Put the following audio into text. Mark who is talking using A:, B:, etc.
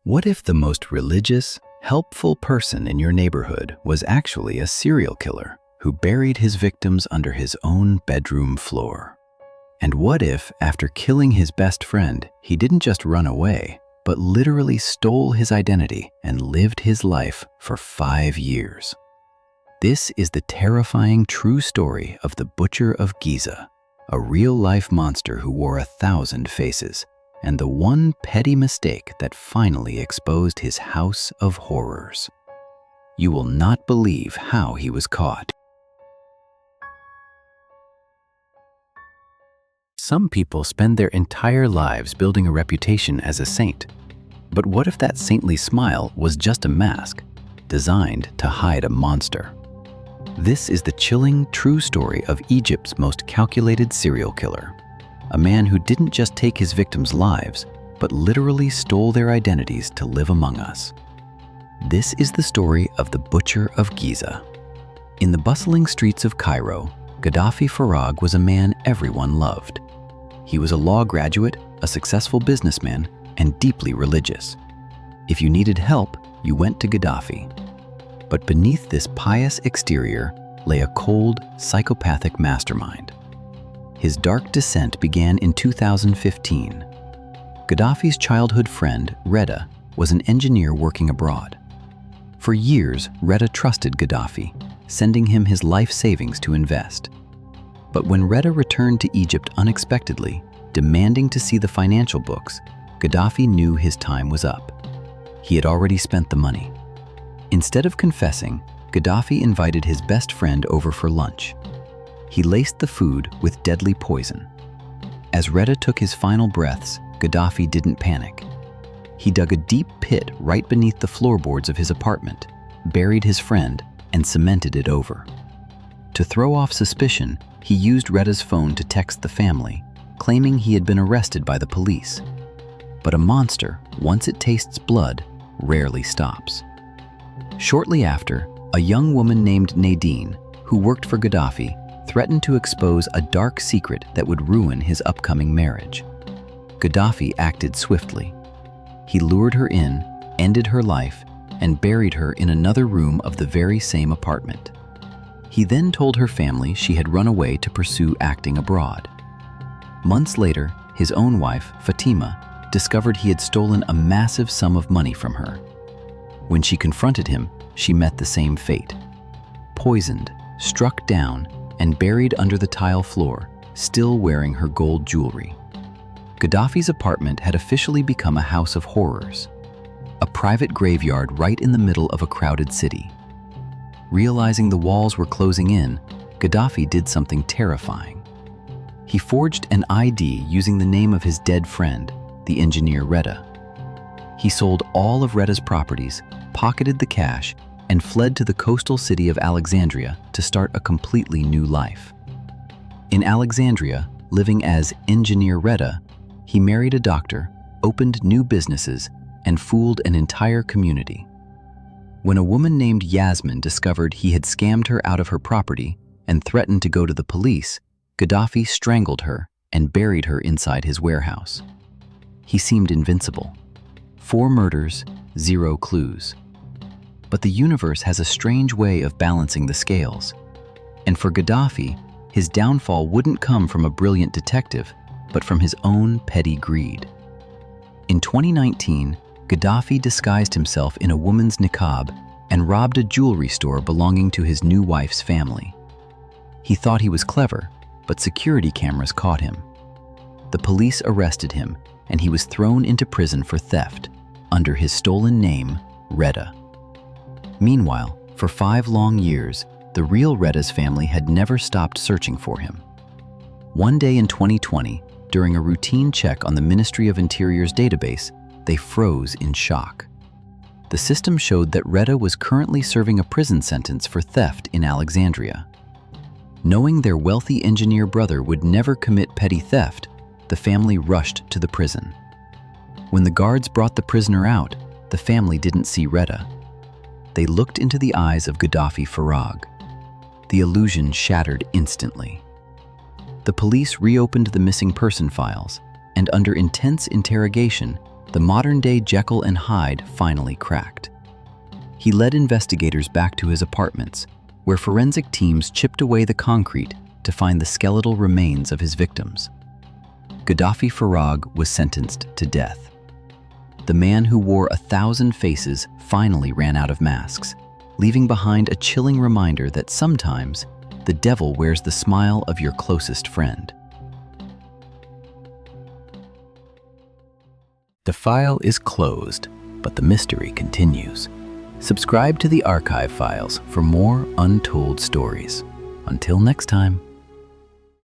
A: What if the most religious, helpful person in your neighborhood was actually a serial killer who buried his victims under his own bedroom floor? And what if, after killing his best friend, he didn't just run away, but literally stole his identity and lived his life for 5 years? This is the terrifying true story of the Butcher of Giza, a real-life monster who wore 1,000 faces, and the one petty mistake that finally exposed his house of horrors. You will not believe how he was caught. Some people spend their entire lives building a reputation as a saint. But what if that saintly smile was just a mask, designed to hide a monster? This is the chilling, true story of Egypt's most calculated serial killer, a man who didn't just take his victims' lives, but literally stole their identities to live among us. This is the story of the Butcher of Giza. In the bustling streets of Cairo, Gadafi Farag was a man everyone loved. He was a law graduate, a successful businessman, and deeply religious. If you needed help, you went to Gadafi. But beneath this pious exterior lay a cold, psychopathic mastermind. His dark descent began in 2015. Gaddafi's childhood friend, Reda, was an engineer working abroad. For years, Reda trusted Gaddafi, sending him his life savings to invest. But when Reda returned to Egypt unexpectedly, demanding to see the financial books, Gaddafi knew his time was up. He had already spent the money. Instead of confessing, Gaddafi invited his best friend over for lunch. He laced the food with deadly poison. As Reda took his final breaths, Gaddafi didn't panic. He dug a deep pit right beneath the floorboards of his apartment, buried his friend, and cemented it over. To throw off suspicion, he used Reda's phone to text the family, claiming he had been arrested by the police. But a monster, once it tastes blood, rarely stops. Shortly after, a young woman named Nadine, who worked for Gaddafi, threatened to expose a dark secret that would ruin his upcoming marriage. Gaddafi acted swiftly. He lured her in, ended her life, and buried her in another room of the very same apartment. He then told her family she had run away to pursue acting abroad. Months later, his own wife, Fatima, discovered he had stolen a massive sum of money from her. When she confronted him, she met the same fate. Poisoned, struck down, and buried under the tile floor, still wearing her gold jewelry. Gaddafi's apartment had officially become a house of horrors, a private graveyard right in the middle of a crowded city. Realizing the walls were closing in, Gaddafi did something terrifying. He forged an ID using the name of his dead friend, the engineer Reda. He sold all of Reda's properties, pocketed the cash, and fled to the coastal city of Alexandria to start a completely new life. In Alexandria, living as Engineer Reda, he married a doctor, opened new businesses, and fooled an entire community. When a woman named Yasmin discovered he had scammed her out of her property and threatened to go to the police, Gaddafi strangled her and buried her inside his warehouse. He seemed invincible. 4 murders, 0 clues. But the universe has a strange way of balancing the scales. And for Gaddafi, his downfall wouldn't come from a brilliant detective, but from his own petty greed. In 2019, Gaddafi disguised himself in a woman's niqab and robbed a jewelry store belonging to his new wife's family. He thought he was clever, but security cameras caught him. The police arrested him, and he was thrown into prison for theft, under his stolen name, Reda. Meanwhile, for 5 long years, the real Reda's family had never stopped searching for him. One day in 2020, during a routine check on the Ministry of Interior's database, they froze in shock. The system showed that Reda was currently serving a prison sentence for theft in Alexandria. Knowing their wealthy engineer brother would never commit petty theft, the family rushed to the prison. When the guards brought the prisoner out, the family didn't see Reda. They looked into the eyes of Gadafi Farag. The illusion shattered instantly. The police reopened the missing person files, and under intense interrogation, the modern-day Jekyll and Hyde finally cracked. He led investigators back to his apartments, where forensic teams chipped away the concrete to find the skeletal remains of his victims. Gadafi Farag was sentenced to death. The man who wore 1,000 faces finally ran out of masks, leaving behind a chilling reminder that sometimes the devil wears the smile of your closest friend. The file is closed, but the mystery continues. Subscribe to the archive files for more untold stories. Until next time.